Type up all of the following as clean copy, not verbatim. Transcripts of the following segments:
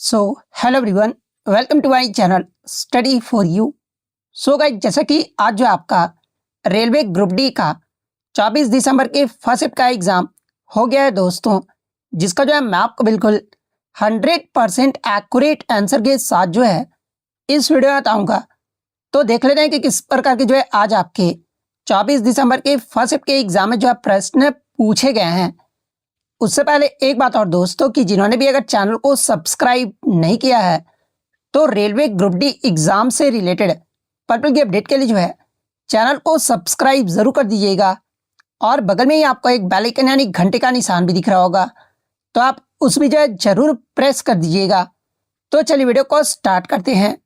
So hello everyone, welcome to my channel study for you. So guys, जैसा कि आज जो आपका रेलवे ग्रुप डी का 24 दिसंबर के फर्स्ट शिफ्ट का एग्ज़ाम हो गया है दोस्तों, जिसका जो है मैं आपको बिल्कुल 100% एक्यूरेट आंसर के साथ जो है इस वीडियो में बताऊँगा। तो देख लेते हैं कि किस प्रकार के जो है आज आपके 24 दिसंबर के फर्स्ट शिफ्ट के एग्ज़ाम में जो है प्रश्न पूछे गए हैं। उससे पहले एक बात और दोस्तों, कि जिन्होंने भी अगर चैनल को सब्सक्राइब नहीं किया है तो रेलवे ग्रुप डी एग्ज़ाम से रिलेटेड पर्पल की अपडेट के लिए जो है चैनल को सब्सक्राइब ज़रूर कर दीजिएगा। और बगल में ही आपको एक बेल आइकन यानी घंटे का निशान भी दिख रहा होगा, तो आप उस भी जो है ज़रूर प्रेस कर दीजिएगा। तो चलिए वीडियो को स्टार्ट करते हैं।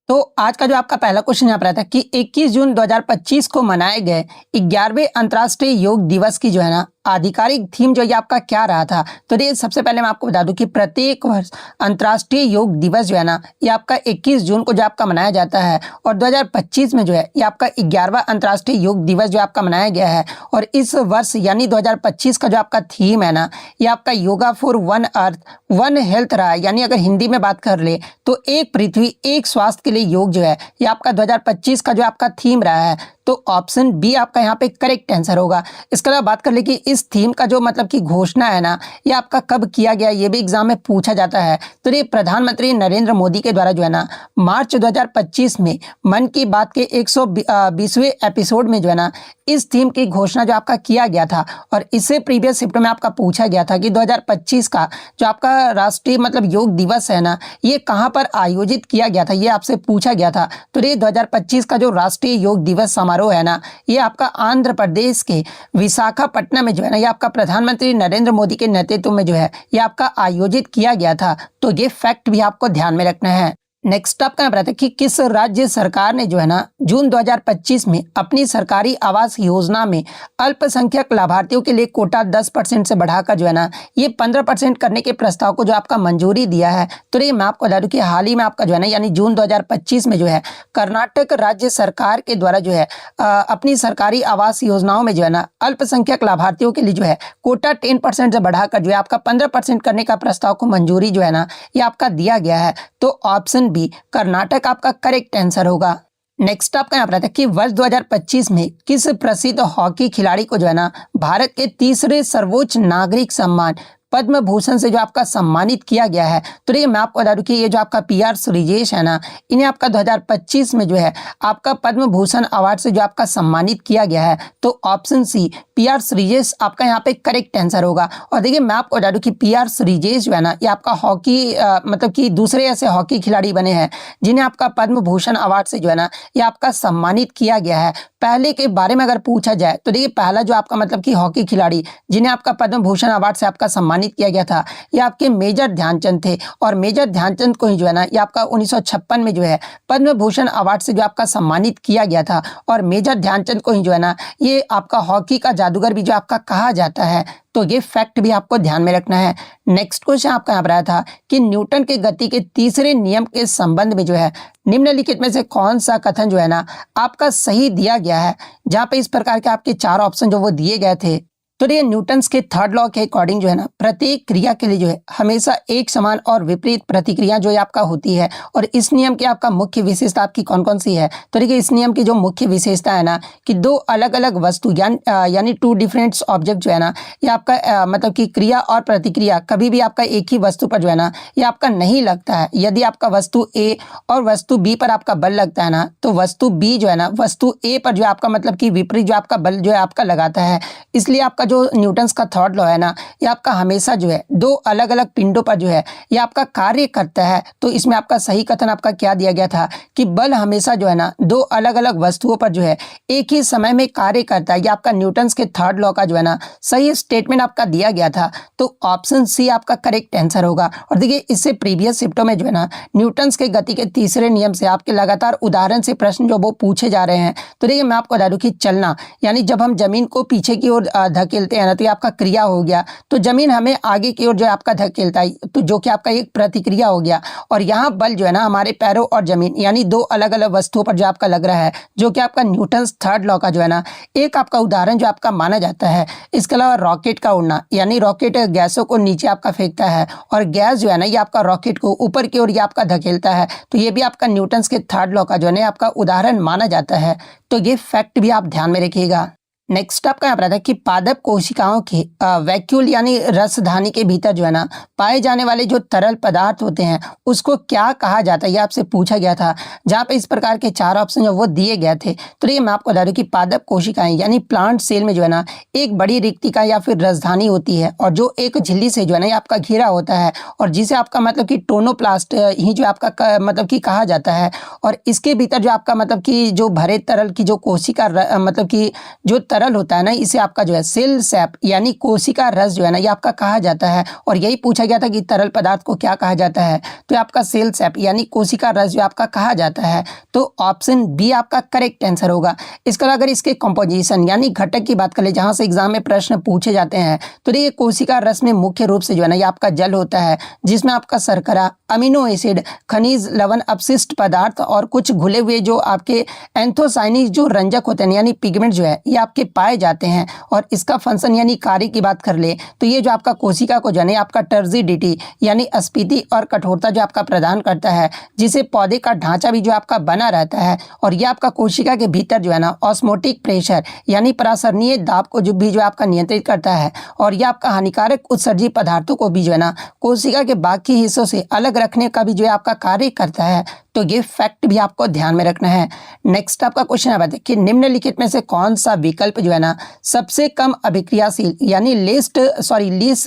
तो आज का जो आपका पहला क्वेश्चन यहाँ पर आता है कि 21 जून 2025 को मनाए गए 11वें अंतर्राष्ट्रीय योग दिवस की जो है ना आधिकारिक थीम जो ये आपका क्या रहा था। तो ये सबसे पहले मैं आपको बता दूं कि प्रत्येक वर्ष अंतर्राष्ट्रीय योग दिवस जो है ना ये आपका 21 जून को जो आपका मनाया जाता है, और 2025 में जो है ये आपका 11वां अंतर्राष्ट्रीय योग दिवस जो आपका मनाया गया है। और इस वर्ष यानी 2025 का जो आपका थीम है ना ये आपका yoga for one earth one health रहा है। यानी अगर हिंदी में बात कर ले तो एक पृथ्वी एक स्वास्थ्य के लिए योग जो है ये आपका 2025 का जो आपका थीम रहा है। तो ऑप्शन बी आपका यहाँ पे करेक्ट आंसर होगा। इसके अलावा बात कर ले कि इस थीम का जो मतलब की घोषणा है ना ये आपका कब किया गया, ये भी एग्जाम में पूछा जाता है। तो ये प्रधानमंत्री नरेंद्र मोदी के द्वारा जो है ना मार्च 2025 में मन की बात के 120वें एपिसोड में जो है ना इस थीम की घोषणा जो आपका किया गया था। और इससे प्रीवियस शिफ्ट में आपका पूछा गया था कि 2025 का जो आपका राष्ट्रीय मतलब योग दिवस है ना ये कहाँ पर आयोजित किया गया था, ये आपसे पूछा गया था। तो ये 2025 का जो राष्ट्रीय योग दिवस समारोह है ना ये आपका आंध्र प्रदेश के विशाखापट्टनम में जो है ना ये आपका प्रधानमंत्री नरेंद्र मोदी के नेतृत्व में जो है ये आपका आयोजित किया गया था। तो ये फैक्ट भी आपको ध्यान में रखना है। नेक्स्ट आपका यहाँ है कि किस राज्य सरकार ने जो है ना जून 2025 में अपनी सरकारी आवास योजना में अल्पसंख्यक लाभार्थियों के लिए कोटा 10% से बढ़ाकर जो है ना ये 15% करने के प्रस्ताव को जो आपका मंजूरी दिया है। तो ये मैं आपको बता दूं कि हाल ही में आपका जो है ना यानी जून 2025 में जो है कर्नाटक राज्य सरकार के द्वारा जो है अपनी सरकारी आवास योजनाओं में जो है ना अल्पसंख्यक लाभार्थियों के लिए जो है कोटा 10% से बढ़ाकर जो है आपका 15% करने का प्रस्ताव को मंजूरी जो है ना ये आपका दिया गया है। तो ऑप्शन बी कर्नाटक आपका करेक्ट आंसर होगा। नेक्स्ट आपका यहाँ पर आता है कि वर्ष 2025 में किस प्रसिद्ध हॉकी खिलाड़ी को जो है ना भारत के तीसरे सर्वोच्च नागरिक सम्मान पद्म भूषण से जो आपका सम्मानित किया गया है। तो ये मैं आपको बता दूं कि ये जो आपका पीआर श्रीजेश है ना इन्हें आपका 2025 में जो है आपका पद्म भूषण अवार्ड से जो आपका सम्मानित किया गया है। तो ऑप्शन सी पीआर श्रीजेश आपका यहाँ पे करेक्ट आंसर होगा। और देखिए मैं आपको बता दूं कि पीआर श्रीजेश जो है ना ये आपका हॉकी मतलब कि दूसरे ऐसे हॉकी खिलाड़ी बने हैं जिन्हें आपका पद्म भूषण अवार्ड से जो है ना ये आपका सम्मानित किया गया है। पहले के बारे में अगर पूछा जाए तो देखिए पहला जो आपका मतलब कि हॉकी खिलाड़ी जिन्हें आपका पद्म भूषण अवार्ड से आपका सम्मानित किया गया था ये आपके मेजर ध्यानचंद थे। और मेजर ध्यानचंद को ही जो है ना ये आपका 1956 में जो है पद्म भूषण अवार्ड से जो आपका सम्मानित किया गया था। और मेजर ध्यानचंद को ही जो है ना ये आपका हॉकी का जादूगर भी जो आपका कहा जाता है। तो ये फैक्ट भी आपको ध्यान में रखना है। नेक्स्ट क्वेश्चन आपका यहाँ पर आया था कि न्यूटन के गति के तीसरे नियम के संबंध में जो है निम्नलिखित में से कौन सा कथन जो है ना आपका सही दिया गया है। जहाँ पे इस प्रकार के आपके 4 ऑप्शन जो वो दिए गए थे। तो ये न्यूटन्स के थर्ड लॉ के अकॉर्डिंग जो है ना प्रत्येक क्रिया के लिए जो है हमेशा एक समान और विपरीत प्रतिक्रिया जो है आपका होती है। और इस नियम की आपका मुख्य विशेषता आपकी कौन कौन सी है। तो देखिए इस नियम की जो मुख्य विशेषता है ना कि 2 अलग अलग वस्तु यानी 2 डिफरेंट ऑब्जेक्ट जो है ना ये आपका मतलब कि क्रिया और प्रतिक्रिया कभी भी आपका एक ही वस्तु पर जो है ना ये आपका नहीं लगता है। यदि आपका वस्तु ए और वस्तु बी पर आपका बल लगता है ना तो वस्तु बी जो है ना वस्तु ए पर जो आपका मतलब कि विपरीत जो आपका बल जो है आपका लगाता है। इसलिए आपका जो न्यूटन्स का थर्ड लॉ है ना ये आपका हमेशा जो है 2 अलग अलग पिंडों पर जो है ये आपका कार्य करता है। तो इसमें आपका सही कथन आपका क्या दिया गया था कि बल हमेशा जो है ना 2 अलग अलग वस्तुओं पर जो है एक ही समय में कार्य करता है। ये आपका न्यूटन्स के थर्ड लॉ का जो है ना सही स्टेटमेंट आपका दिया गया था। तो ऑप्शन सी आपका करेक्ट आंसर होगा। और देखिए इससे प्रीवियस शिफ्टों में जो है ना न्यूटन्स के गति के तीसरे नियम से आपके लगातार उदाहरण से प्रश्न जो वो पूछे जा रहे हैं। तो देखिए मैं आपको बता दूं कि चलना यानी जब हम जमीन को पीछे की ओर धकेल धकेलते हैं ना, तो ये आपका क्रिया हो गया। तो जमीन हमें आगे की ओर जो है आपका धकेलता है, तो जो कि आपका एक प्रतिक्रिया हो गया। और यहाँ बल जो है ना हमारे पैरों और जमीन यानी दो अलग अलग वस्तुओं पर जो आपका लग रहा है, जो कि आपका न्यूटन्स थर्ड लॉ का जो है ना एक आपका उदाहरण जो आपका माना जाता है। इसके अलावा रॉकेट का उड़ना, यानी रॉकेट गैसों को नीचे आपका फेंकता है और गैस जो है ना ये आपका रॉकेट को ऊपर की ओर ये आपका धकेलता है। तो ये भी आपका न्यूटन्स के थर्ड लॉ का जो है ना आपका उदाहरण माना जाता है। तो ये फैक्ट भी आप ध्यान में रखिएगा। नेक्स्ट आपका यहाँ पर आता है कि पादप कोशिकाओं के वैक्यूल यानी रसधानी के भीतर जो है ना पाए जाने वाले जो तरल पदार्थ होते हैं उसको क्या कहा जाता है, ये आपसे पूछा गया था। जहाँ पे इस प्रकार के 4 ऑप्शन जो वो दिए गए थे। तो ये मैं आपको बता दूं कि पादप कोशिकाएं यानी प्लांट सेल में जो है ना एक बड़ी रिक्तिका या फिर रसधानी होती है, और जो एक झिल्ली से जो है ना ये आपका घिरा होता है, और जिसे आपका मतलब कि टोनोप्लास्ट ही जो आपका मतलब कि कहा जाता है। और इसके भीतर जो आपका मतलब कि जो भरे तरल की जो कोशिका मतलब कि जो तरल होता है ना, इसे आपका जो है सेल सैप यानी कोशिका रस जो है ना ये आपका कहा जाता है। और यही पूछा गया था कि तरल पदार्थ को क्या कहा जाता है, तो आपका सेल सैप यानी कोशिका रस जो आपका कहा जाता है। तो ऑप्शन बी आपका करेक्ट आंसर होगा। इसके अलावा अगर इसके कंपोजिशन यानी घटक की बात करें, जहां से एग्जाम में प्रश्न पूछे जाते हैं, तो ये कोशिका रस में मुख्य रूप से जो है ना ये आपका जल होता है, जिसमें आपका शर्करा, अमीनो एसिड, खनिज, लवण, अपशिष्ट पदार्थ और कुछ घुले हुए जो आपके एंथोसाइनिक जो रंजक होते हैं यानी पिगमेंट जो है ये आपके पाए जाते हैं। और इसका फंक्शन यानी कार्य की बात कर ले तो ये जो आपका कोशिका को जो है आपका टर्जिडिटी यानी स्फीति और कठोरता जो आपका प्रदान करता है, जिसे पौधे का ढांचा भी जो आपका बना रहता है। और ये आपका कोशिका के भीतर जो है ना ऑस्मोटिक प्रेशर यानी परासरणीय दाब को जो भी जो आपका नियंत्रित करता है। और ये आपका हानिकारक उत्सर्जी पदार्थों को भी जो है ना कोशिका के बाकी हिस्सों से अलग रखने का भी जो है आपका कार्य करता है। तो ये फैक्ट भी आपको ध्यान में रखना है। नेक्स्ट आपका क्वेश्चन है कि निम्नलिखित में से कौन सा विकल्प जो है ना सबसे कम अभिक्रियाशील यानी लीस्ट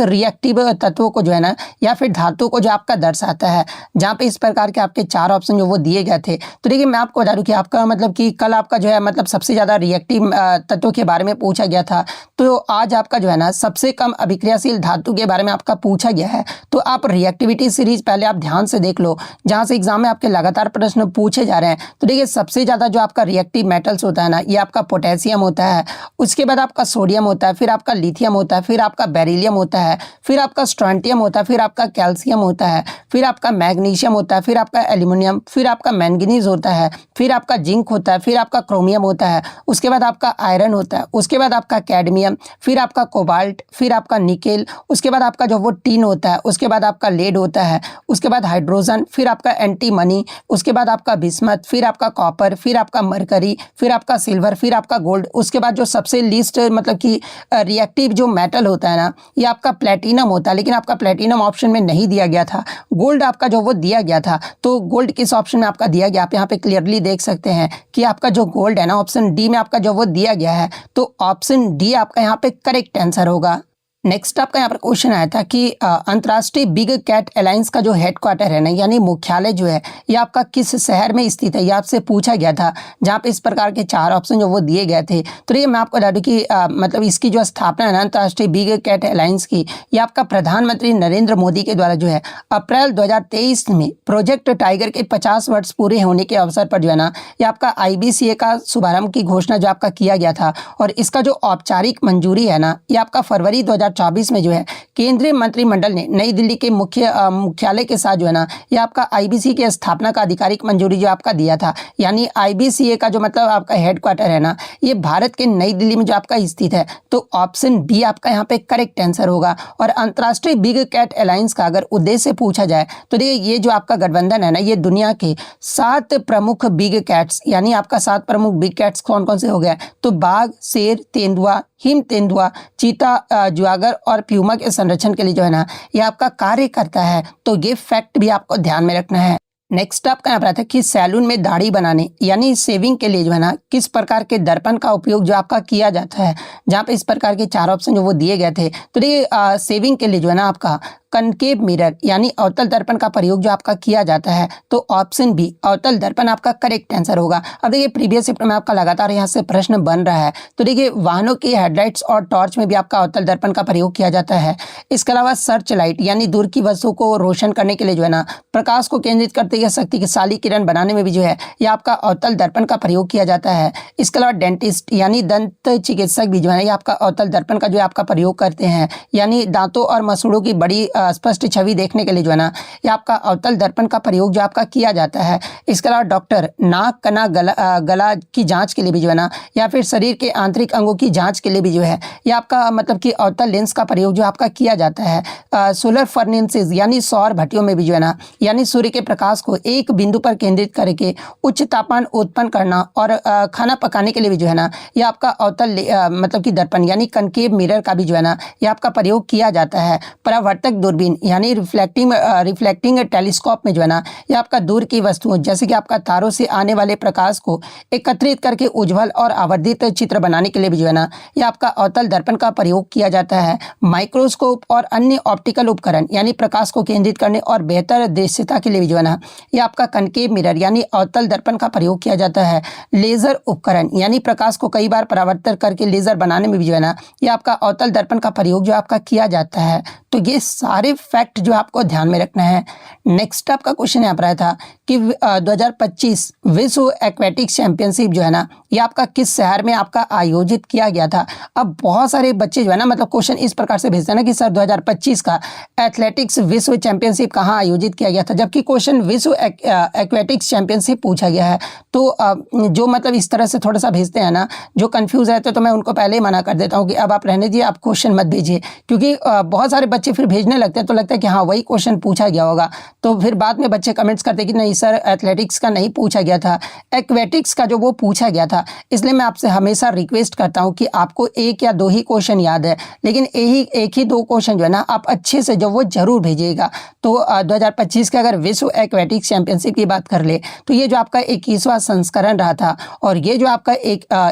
रिएक्टिव तत्वों को जो है ना या फिर धातु को जो आपका दर्शाता है। जहाँ पे इस प्रकार के आपके 4 ऑप्शन जो वो दिए गए थे। तो देखिए मैं आपको बता दूं कि आपका मतलब कि कल आपका जो है मतलब सबसे ज़्यादा रिएक्टिव तत्वों के बारे में पूछा गया था, तो आज आपका जो है ना सबसे कम अभिक्रियाशील धातु के बारे में आपका पूछा गया है। तो आप रिएक्टिविटी सीरीज पहले आप ध्यान से देख लो, जहाँ से एग्जाम में आपके लगातार प्रश्न पूछे जा रहे हैं। तो देखिए सबसे ज़्यादा जो आपका रिएक्टिव मेटल्स होता है ना ये आपका पोटेशियम होता है, उसके बाद आपका सोडियम होता है, फिर आपका लिथियम होता है, फिर आपका बेरिलियम होता है, फिर आपका स्ट्रोंटियम होता है, फिर आपका कैल्शियम होता है, फिर आपका मैग्नीशियम होता है, फिर आपका एल्यूमिनियम, फिर आपका मैंगनीज होता है, फिर आपका जिंक होता है, फिर आपका क्रोमियम होता है, उसके बाद आपका आयरन होता है, उसके बाद आपका कैडमियम, फिर आपका कोबाल्ट, फिर आपका निकेल, उसके बाद आपका जो वो टीन होता है, उसके बाद आपका लेड होता है, उसके बाद हाइड्रोजन, फिर आपका एंटीमनी, उसके बाद आपका बिस्मथ, फिर आपका कॉपर, फिर आपका मरकरी, फिर आपका सिल्वर, फिर आपका गोल्ड। उसके बाद जो सबसे लीस्ट मतलब कि रिएक्टिव जो मेटल होता है ना ये आपका प्लेटिनम होता है, लेकिन आपका प्लेटिनम ऑप्शन में नहीं दिया गया था, गोल्ड आपका जो वो दिया गया था। तो गोल्ड किस ऑप्शन में आपका दिया गया, आप यहाँ पे क्लियरली देख सकते हैं कि आपका जो गोल्ड है ना ऑप्शन डी में आपका जो वो दिया गया है। तो ऑप्शन डी आपका यहाँ पे करेक्ट आंसर होगा। नेक्स्ट आपका यहाँ पर क्वेश्चन आया था कि अंतर्राष्ट्रीय बिग कैट अलायंस का जो हेडक्वार्टर है ना यानी मुख्यालय जो है ये आपका किस शहर में स्थित है, ये आपसे पूछा गया था। जहाँ पे इस प्रकार के 4 ऑप्शन जो वो दिए गए थे। तो ये मैं आपको बता दूं कि मतलब इसकी जो स्थापना है ना अंतर्राष्ट्रीय बिग कैट अलायंस की, ये आपका प्रधानमंत्री नरेंद्र मोदी के द्वारा जो है अप्रैल 2023 में प्रोजेक्ट टाइगर के 50 वर्ष पूरे होने के अवसर पर जो है ना ये आपका IBCA का शुभारंभ की घोषणा जो आपका किया गया था। और इसका जो औपचारिक मंजूरी है ना ये आपका फरवरी 2024 में जो है केंद्रीय मंत्रिमंडल ने नई दिल्ली के मुख्यालय के साथ जो है ना ये आपका IBC की स्थापना का आधिकारिक मंजूरी जो आपका दिया था। यानी IBCA का जो मतलब आपका हेडक्वार्टर है ना ये भारत के नई दिल्ली में जो आपका स्थित है। तो ऑप्शन बी आपका यहाँ पे करेक्ट आंसर होगा। और अंतर्राष्ट्रीय बिग कैट अलायंस का अगर उद्देश्य पूछा जाए तो ये जो आपका गठबंधन है ना ये दुनिया के 7 प्रमुख बिग कैट्स यानी आपका 7 प्रमुख बिग कैट्स कौन कौन से हो गए, तो बाघ, शेर, तेंदुआ, हिम तेंदुआ, चीता, जुआगर और प्यूमा के संरक्षण के लिए जो है ना ये आपका कार्य करता है। तो ये फैक्ट भी आपको ध्यान में रखना है। नेक्स्ट आपका यहाँ पर आता है कि सैलून में दाढ़ी बनाने यानी सेविंग के लिए जो है ना किस प्रकार के दर्पण का उपयोग जो आपका किया जाता है। जहाँ पे इस प्रकार के 4 ऑप्शन जो वो दिए गए थे। तो ये सेविंग के लिए जो है ना आपका कनकेव मिरर यानी अवतल दर्पण का प्रयोग जो आपका किया जाता है, तो ऑप्शन बी अवतल दर्पण आपका करेक्ट आंसर होगा। अब देखिए प्रीवियस शिफ्ट में आपका लगातार यहाँ से प्रश्न बन रहा है, तो देखिए वाहनों की हेडलाइट्स और टॉर्च में भी आपका अवतल दर्पण का प्रयोग किया जाता है। इसके अलावा सर्च लाइट यानी दूर की वस्तुओं को रोशन करने के लिए जो है ना, प्रकाश को केंद्रित करते या शक्तिशाली किरण बनाने में भी जो है यह आपका अवतल दर्पण का प्रयोग किया जाता है। इसके अलावा डेंटिस्ट यानी दंत चिकित्सक भी जो है ये आपका अवतल दर्पण का जो है आपका प्रयोग करते हैं, यानी दांतों और मसूड़ों की बड़ी स्पष्ट छवि देखने के लिए जो है ना ये आपका अवतल दर्पण का प्रयोग जो आपका किया जाता है। इसके अलावा डॉक्टर नाक कना गला की जांच के लिए भी जो है ना, या फिर शरीर के आंतरिक अंगों की जांच के लिए भी जो है ये आपका मतलब कि अवतल लेंस का प्रयोग जो आपका किया जाता है। सोलर फर्नेसेस यानी सौर भट्टियों में भी जो है ना, यानी सूर्य के प्रकाश को एक बिंदु पर केंद्रित करके उच्च तापमान उत्पन्न करना और खाना पकाने के लिए भी जो है ना ये आपका अवतल मतलब कि दर्पण यानी कनकेव मिरर का भी जो है ना ये आपका प्रयोग किया जाता है। परावर्तक दूरबीन यानी रिफ्लेक्टिंग टेलीस्कोप में जो है ना ये आपका दूर की वस्तुओं जैसे कि आपका तारों से आने वाले प्रकाश को एकत्रित करके उज्ज्वल और आवर्धित चित्र बनाने के लिए भी जो है ना ये आपका अवतल दर्पण का प्रयोग किया जाता है। माइक्रोस्कोप और अन्य ऑप्टिकल उपकरण यानी प्रकाश को केंद्रित करने और बेहतर दृश्यता के लिए भी जो है ना ये आपका कनकेव मिरर यानी अवतल दर्पण का प्रयोग किया जाता है। लेजर उपकरण यानी प्रकाश को कई बार परावर्तित करके लेजर बनाने में भी जो है ना ये आपका अवतल दर्पण का प्रयोग जो आपका किया जाता है। तो ये सारे फैक्ट जो आपको ध्यान में रखना है। नेक्स्ट आपका क्वेश्चन यहाँ पर आया था कि 2025 विश्व एक्वेटिक्स चैंपियनशिप जो है ना ये आपका किस शहर में आपका आयोजित किया गया था। अब बहुत सारे बच्चे जो है ना मतलब क्वेश्चन इस प्रकार से भेजते हैं ना कि सर 2025 का एथलेटिक्स विश्व चैंपियनशिप कहाँ आयोजित किया गया था, जबकि क्वेश्चन विश्व एक्वेटिक्स चैंपियनशिप पूछा गया है। तो जो मतलब इस तरह से थोड़ा सा भेजते हैं ना, जो कंफ्यूज रहते हैं, तो मैं उनको पहले ही मना कर देता हूँ कि अब आप रहने दीजिए, आप क्वेश्चन मत भेजिए, क्योंकि बहुत सारे बच्चे फिर भेजने लगते हैं तो लगता है कि हाँ वही क्वेश्चन पूछा गया होगा। तो फिर बाद में बच्चे कमेंट्स करते हैं कि नहीं सर एथलेटिक्स का नहीं पूछा गया था, एक्वेटिक्स का जो वो पूछा गया था। इसलिए मैं आपसे हमेशा रिक्वेस्ट करता हूँ कि आपको एक या दो ही क्वेश्चन याद है, लेकिन एक ही दो क्वेश्चन जो है ना आप अच्छे से जो वो जरूर भेजिएगा। तो 2025 के अगर विश्व एक्वेटिक्स चैंपियनशिप की बात कर ले तो ये जो आपका 21वां संस्करण रहा था, और ये जो आपका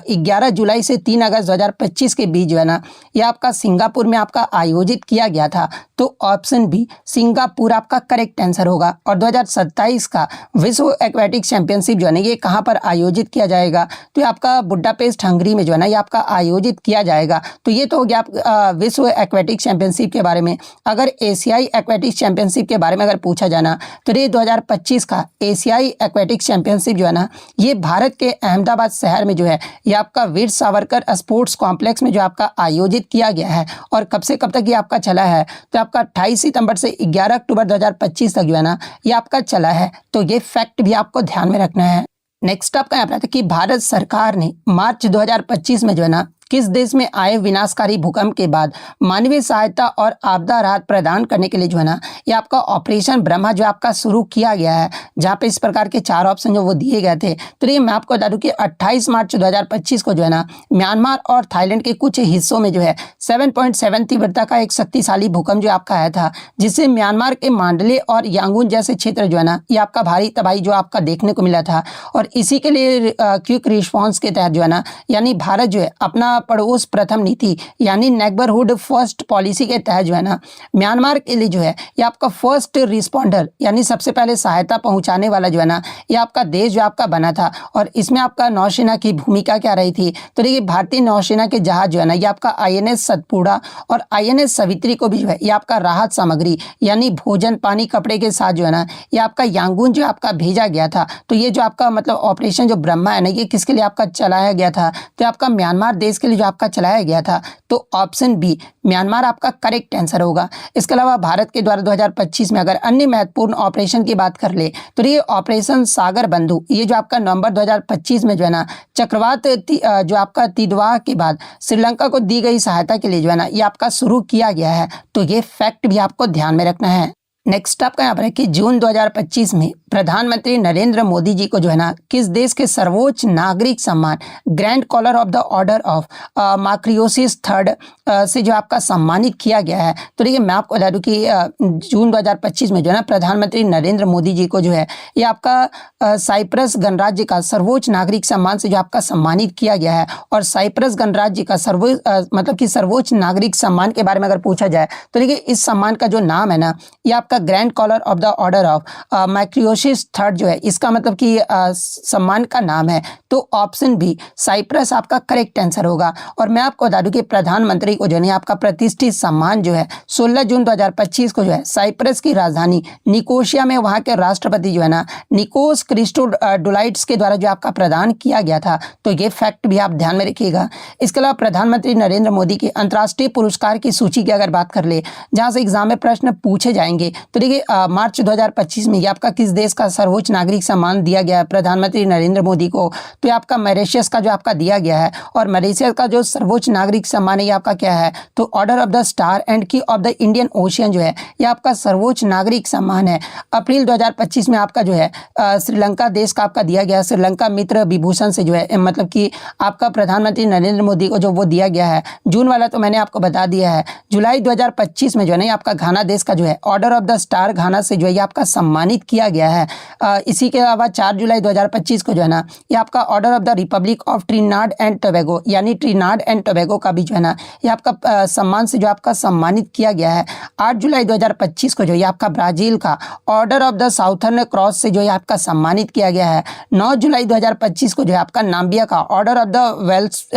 11 जुलाई से 3 अगस्त 2025 के बीच जो है ना ये आपका सिंगापुर में आपका आयोजित किया गया था। तो ऑप्शन बी सिंगापुर आपका करेक्ट आंसर होगा। और 2027 का विश्व एक्वेटिक्स चैंपियनशिप जो है ना ये कहाँ पर आयोजित किया जाएगा, तो ये आपका बुडापेस्ट हंगरी में जो है ना ये आपका आयोजित किया जाएगा। तो ये तो हो गया आप विश्व एक्वेटिक्स चैंपियनशिप के बारे में। अगर एशियाई एक्वेटिक्स चैंपियनशिप के बारे में अगर पूछा जाना तो ये 2025 का एशियाई एक्वेटिक्स चैंपियनशिप जो है ना ये भारत के अहमदाबाद शहर में जो है ये आपका वीर सावरकर स्पोर्ट्स कॉम्प्लेक्स में जो आपका आयोजित किया गया है। और कब से कब तक ये आपका चला है, तो आपका 28 सितंबर से 11 अक्टूबर 2025 तक जो है ना ये आपका चला है। तो ये फैक्ट भी आपको ध्यान में रखना है। नेक्स्ट आपका यहाँ पर आता है कि भारत सरकार ने मार्च 2025 में जो है ना किस देश में आए विनाशकारी भूकंप के बाद मानवीय सहायता और आपदा राहत प्रदान करने के लिए जो है ना ये आपका ऑपरेशन ब्रह्मा जो आपका शुरू किया गया है, जहाँ पे इस प्रकार के 4 ऑप्शन जो वो दिए गए थे। तो ये मैं आपको बता दूं कि 28 मार्च 2025 को जो है ना म्यांमार और थाईलैंड के कुछ हिस्सों में जो है 7.7 तीव्रता का एक शक्तिशाली भूकंप जो आपका आया था, जिससे म्यांमार के मांडले और यांगून जैसे क्षेत्र जो है ना ये आपका भारी तबाही जो आपका देखने को मिला था। और इसी के लिए क्विक रिस्पॉन्स के तहत जो है ना यानी भारत जो है अपना पड़ोस प्रथम नीति यानी नेबरहुड फर्स्ट पॉलिसी के तहत जो है ना म्यांमार के लिए जो है ये आपका फर्स्ट रिस्पॉन्डर यानी सबसे पहले सहायता पहुंचाने वाला जो है ना ये आपका देश जो आपका बना था। और इसमें आपका नौसेना की भूमिका क्या रही थी, तो देखिए भारतीय नौसेना के जहाज जो है ना ये आपका INS सतपुड़ा और INS सवित्री को भी जो है ये आपका राहत सामग्री यानी भोजन पानी कपड़े के साथ जो है ना ये आपका यांगून जो आपका भेजा गया था। तो ये जो आपका मतलब ऑपरेशन जो ब्रह्मा है ना ये किसके लिए आपका चलाया गया था, तो आपका म्यांमार देश के लिए जो आपका चलाया गया था। तो ऑप्शन बी म्यांमार आपका करेक्ट आंसर होगा। इसके अलावा भारत के द्वारा 2025 में अगर अन्य महत्वपूर्ण ऑपरेशन की बात कर ले तो ये ऑपरेशन सागर बंधु ये जो आपका नवंबर 2025 में जो है ना चक्रवात जो आपका तिदवाह के बाद श्रीलंका को दी गई सहायता के लिए जो है ना ये आपका शुरू किया गया है। तो ये फैक्ट भी आपको ध्यान में रखना है। नेक्स्ट आपका यहाँ पर है कि जून 2025 में प्रधानमंत्री नरेंद्र मोदी जी को जो है ना किस देश के सर्वोच्च नागरिक सम्मान grand collar of the order of Makarios third से जो आपका सम्मानित किया गया है। तो देखिए मैं आपको बता दूं कि जून 2025 में जो है ना प्रधानमंत्री नरेंद्र मोदी जी को जो है ये आपका साइप्रस गणराज्य का सर्वोच्च नागरिक सम्मान से जो आपका सम्मानित किया गया है। और साइप्रस गणराज्य का मतलब कि सर्वोच्च नागरिक सम्मान के बारे में अगर पूछा जाए तो देखिए इस सम्मान का जो नाम है ना ये आपका grand collar of the order of Makarios third जो है इसका मतलब कि सम्मान का नाम है। तो ऑप्शन बी साइप्रस आपका करेक्ट आंसर होगा। और मैं आपको बता दूं कि प्रधानमंत्री को जो है आपका प्रतिष्ठित सम्मान जो है 16 जून 2025 को जो है साइप्रस की राजधानी निकोशिया में वहां के राष्ट्रपति जो है ना निकोस क्रिस्टोडुलाइड्स के द्वारा जो आपका प्रदान किया गया था। तो ये फैक्ट भी आप ध्यान में रखिएगा। इसके अलावा प्रधानमंत्री नरेंद्र मोदी के अंतर्राष्ट्रीय पुरस्कार की सूची की अगर बात कर ले जहां से एग्जाम में प्रश्न पूछे जाएंगे तो देखिए मार्च 2025 में ये आपका किस देश का सर्वोच्च नागरिक सम्मान दिया गया है प्रधानमंत्री नरेंद्र मोदी को। तो ये आपका मॉरिशस का जो आपका दिया गया है। और मॉरिशस का जो सर्वोच्च नागरिक सम्मान है ये आपका क्या है तो order of the star and की ऑफ द इंडियन ओशियन जो है ये आपका सर्वोच्च नागरिक सम्मान है। अप्रैल 2025 में आपका जो है श्रीलंका देश का आपका दिया गया श्रीलंका मित्र विभूषण से जो है मतलब कि आपका प्रधानमंत्री नरेंद्र मोदी को जो वो दिया गया है। जून वाला तो मैंने आपको बता दिया है। जुलाई 2025 में जो है ना आपका घाना देश का जो है ऑर्डर ऑफ द स्टार घाना से जो है ये आपका सम्मानित किया गया है। इसी के अलावा 4 जुलाई 2025 को जो है ना ये आपका order of the Republic of Trinidad and Tobago यानी ट्रिनिडाड एंड टोबैगो का भी जो है ना ये आपका सम्मान से जो आपका सम्मानित किया गया है। 8 जुलाई 2025 को जो ये आपका ब्राजील का order of the southern cross से जो है आपका सम्मानित किया गया है। 9 जुलाई 2025 को जो है आपका नाम्बिया का ऑर्डर ऑफ द वेल्स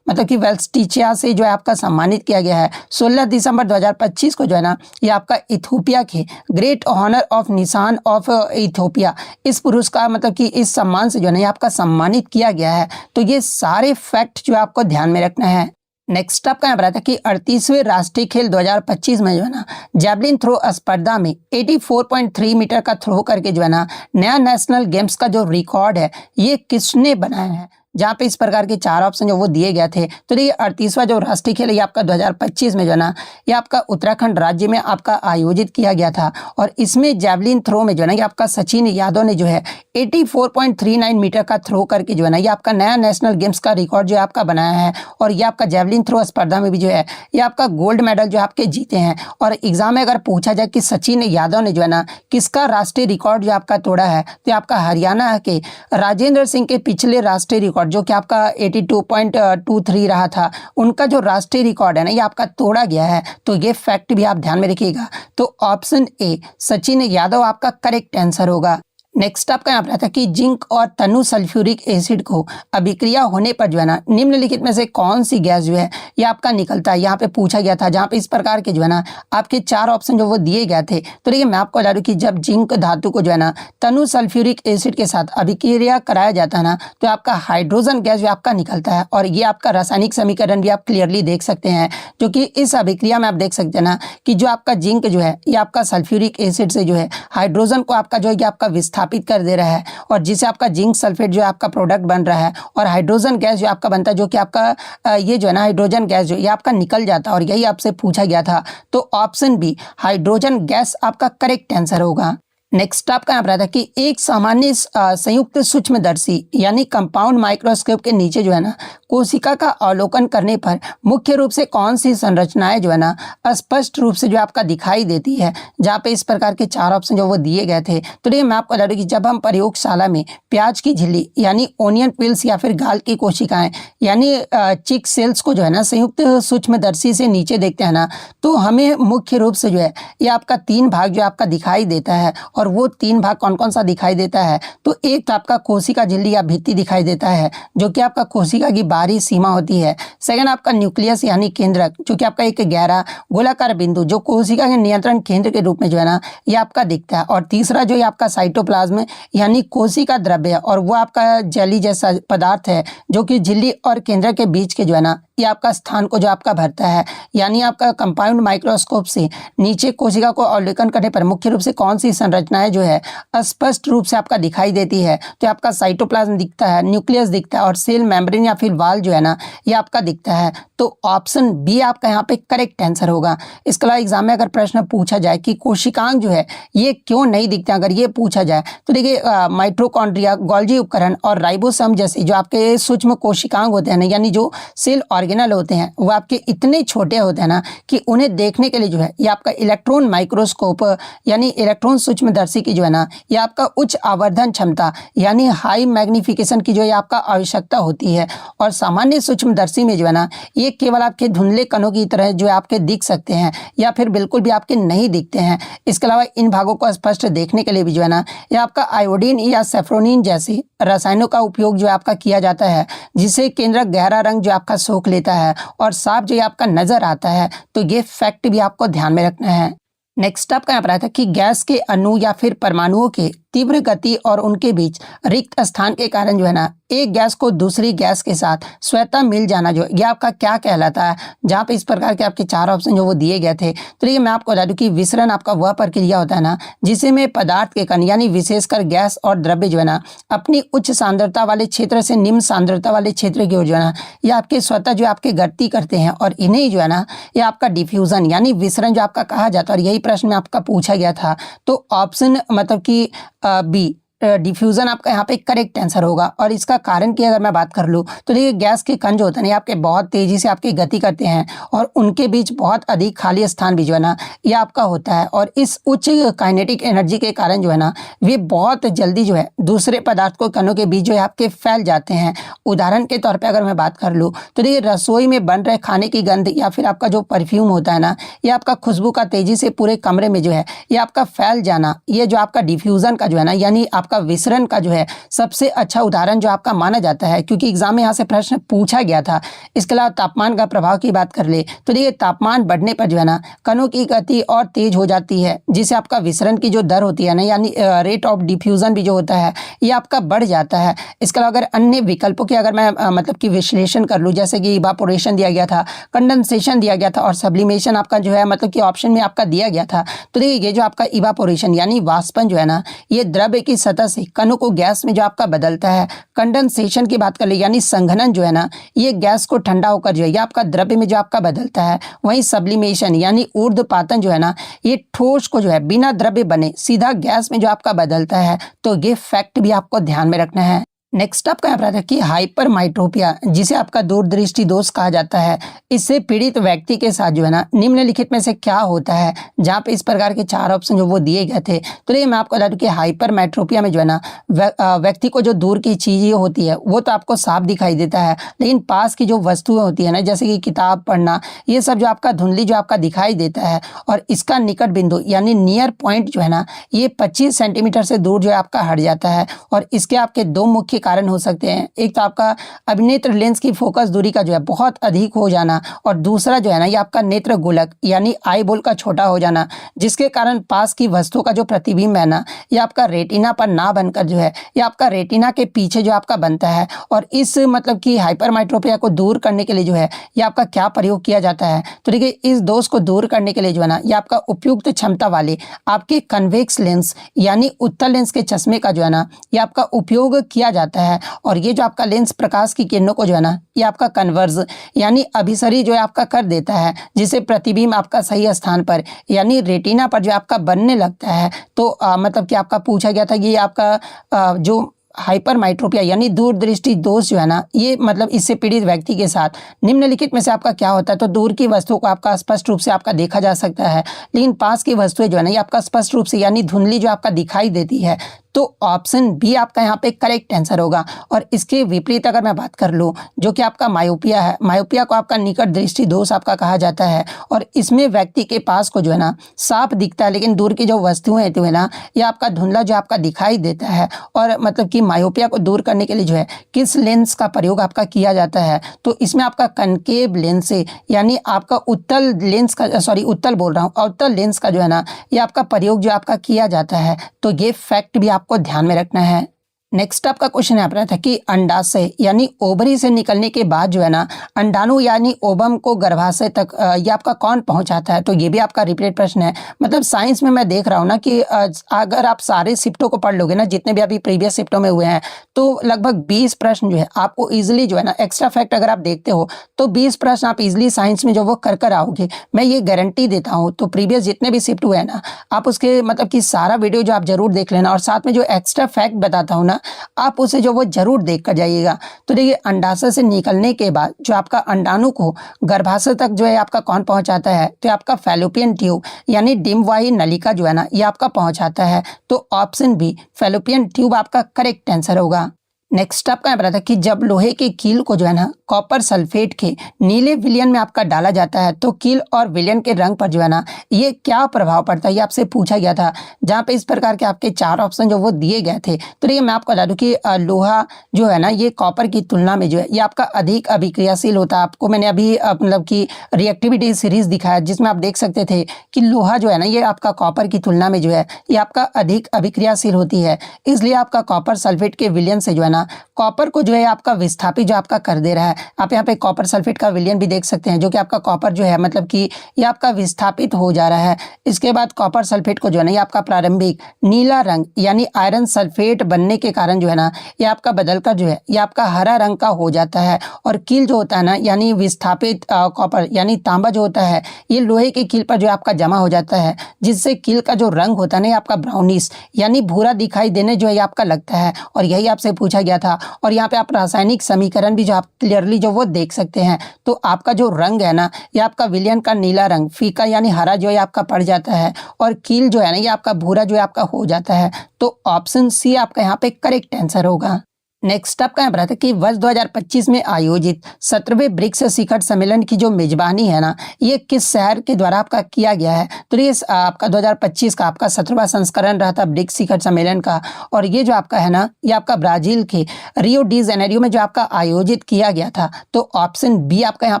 मतलब कि वेल्सटिचिया से जो है आपका सम्मानित किया गया है। 16 दिसंबर 2025 को जो है ना ये आपका इथियोपिया के ग्रेट ऑनर ऑफ निशान ऑफ इथियोपिया इस पुरस्कार मतलब कि इस सम्मान से जो है ना ये आपका सम्मानित किया गया है। तो ये सारे फैक्ट जो आपको ध्यान में रखना है। नेक्स्ट आपका यहाँ पर आता है कि 38वें राष्ट्रीय खेल 2025 में जो है ना जैवलिन थ्रो स्पर्धा में 84.3 मीटर का थ्रो करके जो है ना नया नेशनल गेम्स का जो रिकॉर्ड है ये किसने बनाया है। जहाँ पे इस प्रकार के 4 ऑप्शन जो वो दिए गए थे। तो ये 38वां जो राष्ट्रीय खेल है ये आपका 2025 में जो है ना ये आपका उत्तराखंड राज्य में आपका आयोजित किया गया था। और इसमें जैवलिन थ्रो में जो है ना ये आपका सचिन यादव ने जो है 84.39 मीटर का थ्रो करके जो है ना ये आपका नया नेशनल गेम्स का रिकॉर्ड जो है आपका बनाया है। और ये आपका जैवलिन थ्रो स्पर्धा में भी जो है ये आपका गोल्ड मेडल जो आपके जीते हैं। और एग्जाम में अगर पूछा जाए कि सचिन यादव ने जो है ना किसका राष्ट्रीय रिकॉर्ड जो आपका तोड़ा है तो आपका हरियाणा के राजेंद्र सिंह के पिछले राष्ट्रीय रिकॉर्ड जो कि आपका 82.23 रहा था उनका जो राष्ट्रीय रिकॉर्ड है ना ये आपका तोड़ा गया है। तो ये फैक्ट भी आप ध्यान में रखिएगा। तो ऑप्शन ए सचिन यादव आपका करेक्ट आंसर होगा। नेक्स्ट आपका यहाँ पर आता है कि जिंक और तनु सल्फ्यूरिक एसिड को अभिक्रिया होने पर जो है ना निम्नलिखित में से कौन सी गैस जो है ये आपका निकलता है। यहाँ पे पूछा गया था जहाँ पे इस प्रकार के जो है ना आपके 4 ऑप्शन जो वो दिए गए थे। तो देखिए मैं आपको बता दूं कि जब जिंक धातु को जो है ना तनु सल्फ्यूरिक एसिड के साथ अभिक्रिया कराया जाता है ना तो आपका हाइड्रोजन गैस जो आपका निकलता है। और ये आपका रासायनिक समीकरण भी आप क्लियरली देख सकते हैं जो कि इस अभिक्रिया में आप देख सकते हैं ना कि जो आपका जिंक जो है ये आपका सल्फ्यूरिक एसिड से जो है हाइड्रोजन को आपका जो है आपका विस्थापित कर दे रहा है और जिससे आपका जिंक सल्फेट जो है आपका प्रोडक्ट बन रहा है। और हाइड्रोजन गैस जो आपका बनता है जो कि आपका ये जो है ना हाइड्रोजन गैस जो ये आपका निकल जाता है। और यही आपसे पूछा गया था। तो ऑप्शन बी हाइड्रोजन गैस आपका करेक्ट आंसर होगा। नेक्स्ट आपका यहाँ पर आता है कि एक सामान्य संयुक्त सूक्ष्मदर्शी यानी कंपाउंड माइक्रोस्कोप के नीचे जो है ना कोशिका का अवलोकन करने पर मुख्य रूप से कौन सी संरचनाएं जो है ना स्पष्ट रूप से जो आपका दिखाई देती है। जहाँ पे इस प्रकार के 4 ऑप्शन जो वो दिए गए थे। तो देखिए मैं आपको बता दूं कि जब हम प्रयोगशाला में प्याज की झिल्ली यानी ओनियन पिल्स या फिर गाल की कोशिकाएं यानी चिक सेल्स को जो है ना संयुक्त सूक्ष्मदर्शी से नीचे देखते हैं ना तो हमें मुख्य रूप से जो है ये आपका 3 भाग जो आपका दिखाई देता है। और वो 3 भाग कौन कौन सा दिखाई देता है तो एक तो आपका कोशिका झिल्ली या भित्ति दिखाई देता है जो कि आपका कोशिका की बाहरी सीमा होती है। सेकंड आपका न्यूक्लियस यानी केंद्रक जो कि आपका एक गहरा गोलाकार बिंदु जो कोशिका के नियंत्रण केंद्र के रूप में जो है ना ये आपका दिखता है। और तीसरा जो है आपका साइटोप्लाज्म यानी कोशिका द्रव्य और वो आपका जेली जैसा पदार्थ है जो कि झिल्ली और केंद्र के बीच के जो है ना ये आपका स्थान को जो आपका भरता है। यानी आपका कंपाउंड माइक्रोस्कोप से नीचे कोशिका को अवलोकन करने पर मुख्य रूप से कौन सी संरचना संरचनाएं जो है स्पष्ट रूप से आपका दिखाई देती है तो आपका साइटोप्लाज्म दिखता है, न्यूक्लियस दिखता है और सेल मेम्ब्रेन या फिर वाल जो है ना ये आपका दिखता है। तो ऑप्शन बी आपका यहाँ पे करेक्ट आंसर होगा। इसके अलावा एग्जाम में अगर प्रश्न पूछा जाए कि कोशिकांग जो है ये क्यों नहीं दिखते, अगर ये पूछा जाए तो देखिए माइटोकॉन्ड्रिया, गोल्जी उपकरण और राइबोसोम जैसे जो आपके सूक्ष्म कोशिकांग होते हैं ना, यानी जो सेल ऑर्गेनल होते हैं वो आपके इतने छोटे होते हैं ना कि उन्हें देखने के लिए जो है ये आपका इलेक्ट्रॉन माइक्रोस्कोप यानी इलेक्ट्रॉन सूक्ष्मदर्शी की जो है ना ये आपका उच्च आवर्धन क्षमता यानी हाई मैग्निफिकेशन की जो है आपका आवश्यकता होती है। और सामान्य सूक्ष्मदर्शी में जो है ना ये केवल आपके धुंधले कणों की तरह जो है आपके दिख सकते हैं या फिर बिल्कुल भी आपके नहीं दिखते हैं। इसके अलावा इन भागों को स्पष्ट देखने के लिए भी जो है ना ये आपका आयोडीन या सेफ्रोनिन जैसी रसायनों का उपयोग जो है आपका किया जाता है, जिससे केंद्रक गहरा रंग जो आपका सोख लेता है और साफ जो है आपका नजर आता है। तो ये फैक्ट भी आपको ध्यान में रखना है। नेक्स्ट आपका यहाँ पर आता है कि गैस के अणु या फिर परमाणुओं के तीव्र गति और उनके बीच रिक्त स्थान के कारण जो है ना एक गैस को दूसरी गैस के साथ स्वतः मिल जाना जो ये आपका क्या कहलाता है। जहाँ पे इस प्रकार के आपके चार ऑप्शन जो वो दिए गए थे, तो ये मैं आपको बता दूं कि विसरण आपका वह प्रक्रिया होता है ना जिसे में पदार्थ के कण यानी विशेषकर गैस और द्रव्य जो है ना अपनी उच्च सांद्रता वाले क्षेत्र से निम्न सांद्रता वाले क्षेत्र की ओर जो है ना ये आपके स्वतः जो आपके गति करते हैं और इन्हें जो है ना ये आपका डिफ्यूजन यानी विसरण जो आपका कहा जाता है। और यही प्रश्न में आपका पूछा गया था। तो ऑप्शन मतलब कि बी डिफ्यूजन आपका यहाँ पे करेक्ट आंसर होगा। और इसका कारण की अगर मैं बात कर लूँ तो देखिए गैस के कण जो होते हैं ये आपके बहुत तेजी से आपकी गति करते हैं और उनके बीच बहुत अधिक खाली स्थान भी जो है ना ये आपका होता है। और इस उच्च काइनेटिक एनर्जी के कारण जो है ना वे बहुत जल्दी जो है दूसरे पदार्थ को कणों के बीच जो है आपके फैल जाते हैं। उदाहरण के तौर पर अगर मैं बात कर लूँ तो देखिए रसोई में बन रहे खाने की गंध या फिर आपका जो परफ्यूम होता है ना ये आपका खुशबू का तेजी से पूरे कमरे में जो है ये आपका फैल जाना, ये जो आपका डिफ्यूजन का जो है ना यानी आपका विसरण का जो है सबसे अच्छा उदाहरण जो आपका माना जाता है, क्योंकि एग्जाम में यहाँ से प्रश्न पूछा गया था। इसके अलावा तापमान का प्रभाव की बात कर ले तो देखिए तापमान बढ़ने पर जो है ना कणों की गति और तेज हो जाती है, जिससे आपका विसरण की जो दर होती है ना यानी रेट ऑफ डिफ्यूजन भी जो होता है ये आपका बढ़ जाता है। इसके अलावा अगर अन्य विकल्पों की अगर मैं मतलब कि विश्लेषण कर लूँ, जैसे कि इवापोरेशन दिया गया था, कंडेंसेशन दिया गया था और सब्लिमेशन आपका जो है मतलब कि ऑप्शन में आपका दिया गया था। तो देखिए ये जो आपका इवापोरेशन यानी वाष्पन जो है ना ये द्रव्य की सतह से कणों को गैस में जो आपका बदलता है। कंडेंसेशन की बात कर ले यानी संघनन जो है ना ये गैस को ठंडा होकर जो है ये आपका द्रव्य में जो आपका बदलता है। वहीं सब्लिमेशन यानी ऊर्ध्वपातन जो है ना ये ठोस को जो है बिना द्रव्य बने सीधा गैस में जो आपका बदलता है। तो ये फैक्ट भी आपको ध्यान में रखना है। नेक्स्ट आपका यहाँ पर कि हाइपरमाइट्रोपिया जिसे आपका दूरदृष्टि दोष कहा जाता है, इससे पीड़ित व्यक्ति के साथ जो है ना निम्नलिखित में से क्या होता है। जहाँ पे इस प्रकार के चार ऑप्शन जो वो दिए गए थे, तो ये मैं आपको बता दूं कि हाइपरमाइट्रोपिया में जो है ना व्यक्ति को जो दूर की चीज़ें होती है वो तो आपको साफ दिखाई देता है, लेकिन पास की जो वस्तुएं होती है ना जैसे कि किताब पढ़ना ये सब जो आपका धुंधली जो आपका दिखाई देता है। और इसका निकट बिंदु यानी नियर पॉइंट जो है ना ये 25 सेंटीमीटर से दूर जो है आपका हट जाता है। और इसके आपके दो मुख्य कारण हो सकते हैं, एक तो आपका अभिनेत्र लेंस की फोकस दूरी का जो है बहुत अधिक हो जाना और दूसरा जो है ना ये आपका नेत्र गोलक यानी आई बॉल का छोटा हो जाना, जिसके कारण पास की वस्तु का जो प्रतिबिंब है ना ये आपका रेटिना पर ना बनकर जो है ये आपका रेटिना के पीछे जो आपका बनता है। और इस मतलब कि हाइपरमाइट्रोपिया को दूर करने के लिए जो है ये आपका क्या प्रयोग किया जाता है। तो देखिए इस दोष को दूर करने के लिए जो है ना ये आपका उपयुक्त क्षमता वाले आपके कन्वेक्स लेंस यानी उत्तल लेंस के चश्मे का जो है ना ये आपका उपयोग किया जाता है। और ये जो आपका लेंस प्रकाश की किरणों को जो है ना ये आपका कन्वर्ज यानी अभिसरी जो है आपका कर देता है, जिसे प्रतिबिंब आपका सही स्थान पर यानी रेटिना पर जो आपका बनने लगता है। तो मतलब कि आपका पूछा गया था ये आपका जो हाइपरमाइट्रोपिया यानी दूरदृष्टि दोष जो है ना ये मतलब इससे पीड़ित व्यक्ति के साथ निम्नलिखित में से आपका क्या होता है। तो दूर की वस्तुओं को आपका स्पष्ट रूप से आपका देखा जा सकता है, लेकिन पास की वस्तुएं जो है ना ये आपका स्पष्ट रूप से यानी धुंधली जो आपका दिखाई देती है। तो ऑप्शन बी आपका यहाँ पे करेक्ट आंसर होगा। और इसके विपरीत अगर मैं बात कर लूँ जो कि आपका मायोपिया है, मायोपिया को आपका निकट दृष्टि दोष आपका कहा जाता है। और इसमें व्यक्ति के पास को जो है ना साफ दिखता है, लेकिन दूर की जो वस्तुएं होती है ना ये आपका धुंधला जो आपका दिखाई देता है। और मतलब कि मायोपिया को दूर करने के लिए जो है किस लेंस का प्रयोग आपका किया जाता है। तो इसमें आपका कनकेव लेंस से यानी आपका उत्तल लेंस का उत्तल बोल रहा हूँ उत्तल लेंस का जो है ना ये आपका प्रयोग जो आपका किया जाता है। तो ये फैक्ट भी आपको ध्यान में रखना है। नेक्स्ट आपका क्वेश्चन यहाँ पर आता है कि अंडाशय यानी ओवरी से निकलने के बाद जो है ना अंडाणु यानी ओवम को गर्भाशय तक ये आपका कौन पहुंचाता है। तो ये भी आपका रिपीटेड प्रश्न है। मतलब साइंस में मैं देख रहा हूँ ना कि अगर आप सारे शिफ्टों को पढ़ लोगे ना जितने भी अभी प्रीवियस शिफ्टों में हुए हैं तो लगभग 20 प्रश्न जो है आपको ईजिली जो है ना एक्स्ट्रा फैक्ट अगर आप देखते हो तो 20 प्रश्न आप इजिली साइंस में जो वो कर आओगे, मैं ये गारंटी देता हूँ। तो प्रीवियस जितने भी शिफ्ट हुए हैं ना आप उसके मतलब कि सारा वीडियो जो आप जरूर देख लेना और साथ में जो एक्स्ट्रा फैक्ट बताता हूँ ना आप उसे जो वो जरूर देख कर जाइएगा। तो देखिए अंडाशय से निकलने के बाद जो आपका अंडाणु को गर्भाशय तक जो है आपका कौन पहुंचाता है, तो आपका फैलोपियन ट्यूब यानी डिम्बवाही नलिका जो है ना ये आपका पहुंचाता है। तो ऑप्शन बी फैलोपियन ट्यूब आपका करेक्ट आंसर होगा। नेक्स्ट आपका यहाँ पर आता है कि जब लोहे के कील को जो है ना कॉपर सल्फेट के नीले विलयन में आपका डाला जाता है तो कील और विलयन के रंग पर जो है ना ये क्या प्रभाव पड़ता है, ये आपसे पूछा गया था। जहाँ पे इस प्रकार के आपके 4 ऑप्शन जो वो दिए गए थे। तो देखिए मैं आपको बता दूं कि लोहा जो है ना ये कॉपर की तुलना में जो है ये आपका अधिक अभिक्रियाशील होता है। आपको मैंने अभी मतलब कि रिएक्टिविटी सीरीज दिखाया जिसमें आप देख सकते थे कि लोहा जो है ना ये आपका कॉपर की तुलना में जो है ये आपका अधिक अभिक्रियाशील होती है। इसलिए आपका कॉपर सल्फेट के विलयन से जो है ना कॉपर को जो है आपका विस्थापित जो आपका कर दे रहा है। आप यहाँ पे कॉपर सल्फेट का विलयन भी देख सकते हैं जो कि आपका कॉपर जो है मतलब कि ये आपका विस्थापित हो जा रहा है। इसके बाद कॉपर सल्फेट को जो है ना ये आपका प्रारंभिक नीला रंग यानी आयरन सल्फेट बनने के कारण जो है ना ये आपका बदलकर जो है ये आपका हरा रंग का हो जाता है। और कील जो होता है ना यानी विस्थापित कॉपर यानी तांबा जो होता है ये लोहे के कील पर जो आपका जमा हो जाता है जिससे कील का जो रंग होता है ना आपका ब्राउनिश यानी भूरा दिखाई देने जो है आपका लगता है। और यही आपसे पूछा गया था। और यहाँ पे आप रासायनिक समीकरण भी जो आप क्लियरली जो वो देख सकते हैं। तो आपका जो रंग है ना ये आपका विलयन का नीला रंग फीका यानी हरा जो है आपका पड़ जाता है और कील जो है ना ये आपका भूरा जो है आपका हो जाता है। तो ऑप्शन सी आपका यहाँ पे करेक्ट आंसर होगा। नेक्स्ट आपका यहाँ पर आता है कि वर्ष 2025 में आयोजित 17वें ब्रिक्स शिखर सम्मेलन की जो मेजबानी है ना ये किस शहर के द्वारा आपका किया गया है। तो ये आपका 2025 का आपका 17वां संस्करण रहा था ब्रिक्स शिखर सम्मेलन का। और ये जो आपका है ना ये आपका ब्राजील के रियो डी जेनेरियो में जो आपका आयोजित किया गया था। तो ऑप्शन बी आपका यहाँ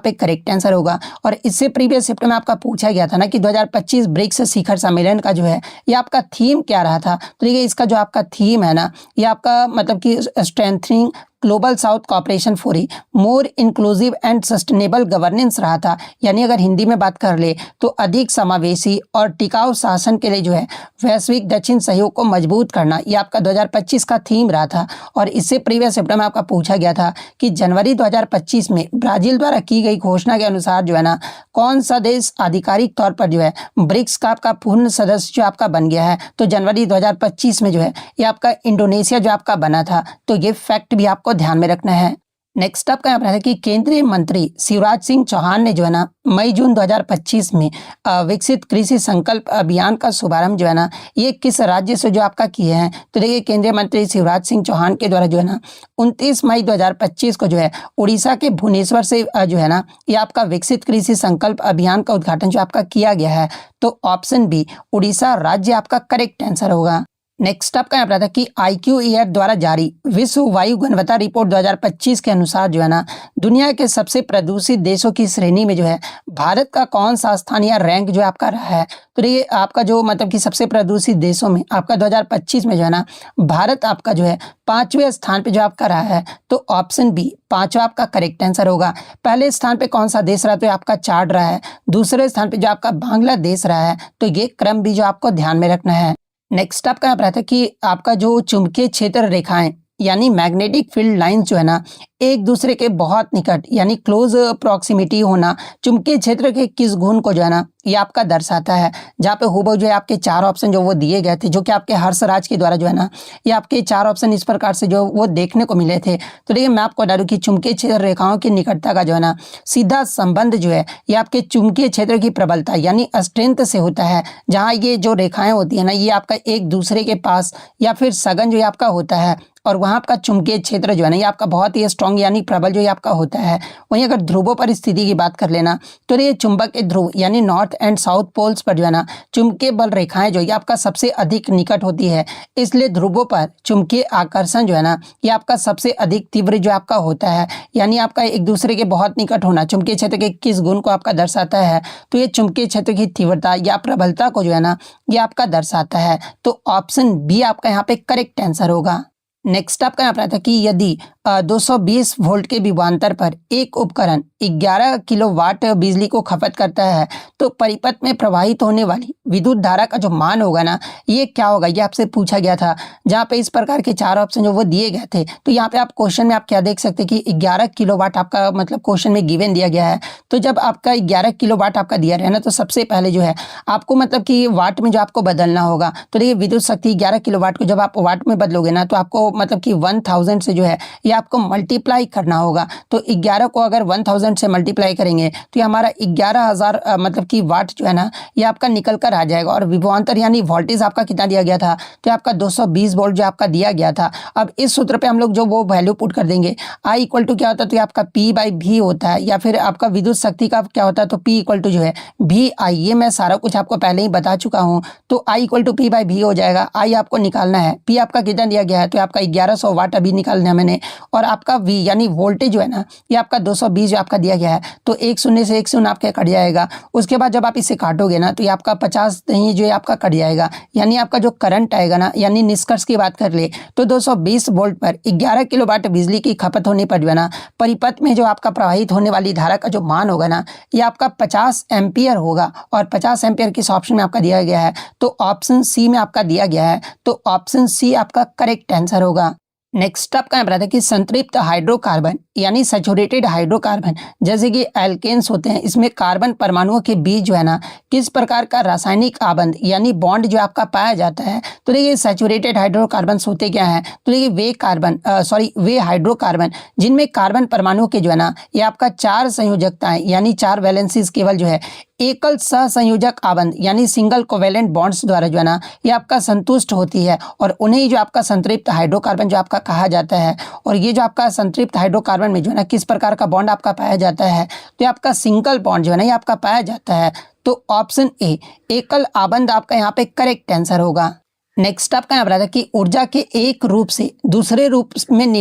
पे करेक्ट आंसर होगा। और इससे प्रीवियस शिफ्ट में आपका पूछा गया था ना कि 2025 ब्रिक्स शिखर सम्मेलन का जो है ये आपका थीम क्या रहा था। तो ये इसका जो आपका थीम है ना ये आपका मतलब कि strengthening global south corporation for a more inclusive and sustainable governance रहा था। यानी अगर हिंदी में बात कर ले तो अधिक समावेशी और टिकाऊ शासन के लिए जो है वैश्विक दक्षिण सहयोग को मजबूत करना ये आपका 2025 का थीम रहा था। और इससे प्रीवियस शिफ्ट में आपका पूछा गया था कि जनवरी 2025 में ब्राजील द्वारा की गई घोषणा के अनुसार जो है ना कौन सा देश आधिकारिक तौर पर जो है ब्रिक्स का आपका पूर्ण सदस्य जो आपका बन गया है। तो जनवरी 2025 में जो है ये आपका इंडोनेशिया जो आपका बना था। तो ये फैक्ट भी आपको ध्यान में रखना है। नेक्स्ट आपका यहाँ पर है कि केंद्रीय मंत्री शिवराज सिंह चौहान ने जो है ना मई जून 2025 में विकसित कृषि संकल्प अभियान का शुभारंभ जो है ना ये किस राज्य से जो आपका किए हैं। तो देखिए केंद्रीय मंत्री शिवराज सिंह चौहान के द्वारा जो है ना 29 मई 2025 को जो है उड़ीसा के भुवनेश्वर से जो है ना ये आपका विकसित कृषि संकल्प अभियान का उद्घाटन जो आपका किया गया है। तो ऑप्शन बी उड़ीसा राज्य आपका करेक्ट आंसर होगा। नेक्स्ट आपका यहाँ पर आता है कि IQAir द्वारा जारी विश्व वायु गुणवत्ता रिपोर्ट 2025 के अनुसार जो है ना दुनिया के सबसे प्रदूषित देशों की श्रेणी में जो है भारत का कौन सा स्थान या रैंक जो आपका रहा है। तो ये आपका जो मतलब कि सबसे प्रदूषित देशों में आपका 2025 में जो है ना भारत आपका जो है 5वें स्थान पे जो आपका रहा है। तो ऑप्शन बी 5वां आपका करेक्ट आंसर होगा। पहले स्थान पे कौन सा देश रहा, तो आपका चाड रहा है। दूसरे स्थान पे जो आपका बांग्लादेश रहा है। तो ये क्रम भी जो आपको ध्यान में रखना है। नेक्स्ट आपका यहाँ पर आता है कि आपका जो चुंबकीय क्षेत्र रेखाएं यानी मैग्नेटिक फील्ड लाइंस जो है ना एक दूसरे के बहुत निकट यानी क्लोज प्रॉक्सिमिटी होना चुंबकीय क्षेत्र के किस गुण को जो है ना ये आपका दर्शाता है। जहाँ पे हुबहू जो है आपके 4 ऑप्शन जो वो दिए गए थे जो कि आपके हर्षराज के द्वारा जो है ना ये आपके 4 ऑप्शन इस प्रकार से जो वो देखने को मिले थे। तो देखिए मैं आपको बता दूं कि चुंबकीय क्षेत्र रेखाओं की निकटता का जो है ना सीधा संबंध जो है ये आपके चुंबकीय क्षेत्र की प्रबलता यानी स्ट्रेंथ से होता है। जहाँ ये जो रेखाएं होती है ना ये आपका एक दूसरे के पास या फिर सघन जो आपका होता है और वहाँ आपका चुंबकीय क्षेत्र जो है ना ये आपका बहुत ही स्ट्रॉन्ग यानी प्रबल जो ये आपका होता है। वहीं अगर ध्रुवों पर स्थिति की बात कर लेना तो ये चुंबक के ध्रुव यानी नॉर्थ एंड साउथ पोल्स पर जो है ना चुंबकीय बल रेखाएं जो ये आपका सबसे अधिक निकट होती है। इसलिए ध्रुवों पर चुंबकीय आकर्षण जो है ना ये आपका सबसे अधिक तीव्र जो आपका होता है। यानी आपका एक दूसरे के बहुत निकट होना चुंबकीय क्षेत्र के किस गुण को आपका दर्शाता है। तो ये चुंबकीय क्षेत्र की तीव्रता या प्रबलता को जो है ना ये आपका दर्शाता है। तो ऑप्शन बी आपका यहाँ पे करेक्ट आंसर होगा। नेक्स्ट आपका यहाँ पर आता है कि यदि 220 वोल्ट के विभवांतर पर एक उपकरण 11 किलोवाट बिजली को खपत करता है तो परिपथ में प्रवाहित होने वाली विद्युत धारा का जो मान होगा ना, ये क्या होगा, ये आपसे पूछा गया था। जहाँ पे इस प्रकार के 4 ऑप्शन जो वो दिए गए थे, तो यहाँ पे आप क्वेश्चन में आप क्या देख सकते हैं कि 11 किलोवाट आपका मतलब क्वेश्चन में गिवन दिया गया है। तो जब आपका 11 किलोवाट आपका दिया रहा है ना, तो सबसे पहले जो है आपको मतलब कि वाट में जो आपको बदलना होगा। तो देखिए विद्युत शक्ति 11 किलोवाट को जब आप वाट में बदलोगे ना, तो आपको मतलब कि 1000 से जो है ये आपको मल्टीप्लाई करना होगा। तो 11 को अगर 1000 से मल्टीप्लाई करेंगे तो ये हमारा 11,000 मतलब कि वाट जो है ना, ये आपका निकल कर आ जाएगा। और विभवांतर यानी वोल्टेज आपका कितना दिया गया था, तो आपका 220 वोल्ट जो आपका दिया गया था। अब इस सूत्र पे हम लोग जो वो वैल्यू पुट कर देंगे, I इक्वल टू क्या होता है, तो ये आपका P/V होता है, या फिर आपका विद्युत शक्ति का क्या होता है, तो P इक्वल टू जो है VI। ये मैं सारा कुछ आपको पहले ही बता चुका हूँ। तो I इक्वल टू P/V हो जाएगा। I आपको निकालना है, P आपका कितना दिया गया है, तो आपका 1100 वाट अभी निकालना है मैंने। और आपका V यानी वोल्टेज जो है ना, ये आपका 220 जो आपका दिया गया है, तो एक शून्य से एक शून्य आपके कट जाएगा। उसके बाद जब आप इसे काटोगे ना, तो ये आपका 50 नहीं जो है आपका कट जाएगा, यानी आपका जो करंट आएगा ना, यानी निष्कर्ष की बात कर ले तो 220 वोल्ट पर 11 किलोवाट बिजली की खपत होने पर जो है ना, परिपथ में जो आपका प्रवाहित होने वाली धारा का जो मान होगा ना, ये आपका 50 एम्पियर होगा। और 50 एम्पियर किस ऑप्शन में आपका दिया गया है, तो ऑप्शन सी में आपका दिया गया है। तो ऑप्शन सी आपका करेक्ट आंसर होगा। नेक्स्ट आपका यहाँ पर आता है कि संतृप्त हाइड्रोकार्बन यानी सैचुरेटेड हाइड्रोकार्बन जैसे कि एल्केन्स होते हैं, इसमें कार्बन परमाणुओं के बीच जो है ना, किस प्रकार का रासायनिक आबंध यानी बॉन्ड जो आपका पाया जाता है। तो देखिए सैचुरेटेड हाइड्रोकार्बन होते क्या हैं, तो देखिए वे हाइड्रोकार्बन जिनमें कार्बन परमाणु के जो है ना, ये आपका 4 संयोजकताएं यानी 4 वैलेंसीज केवल जो है एकल सहसंयोजक आबंध यानी सिंगल कोवेलेंट बॉन्ड्स द्वारा जो है ना, ये आपका संतुष्ट होती है। और उन्हें जो आपका संतृप्त हाइड्रोकार्बन जो आपका कहा जाता है। और ये जो आपका संतृप्त हाइड्रोकार्बन में जो है ना, किस प्रकार का बॉन्ड आपका पाया जाता है, तो ये आपका सिंगल बॉन्ड जो है ना, ये आपका पाया जाता है। तो ऑप्शन ए एकल आबंध आपका यहाँ पे करेक्ट आंसर होगा। नेक्स्ट आपका यहाँ पर आता है कि ऊर्जा के एक रूप से दूसरे रूप में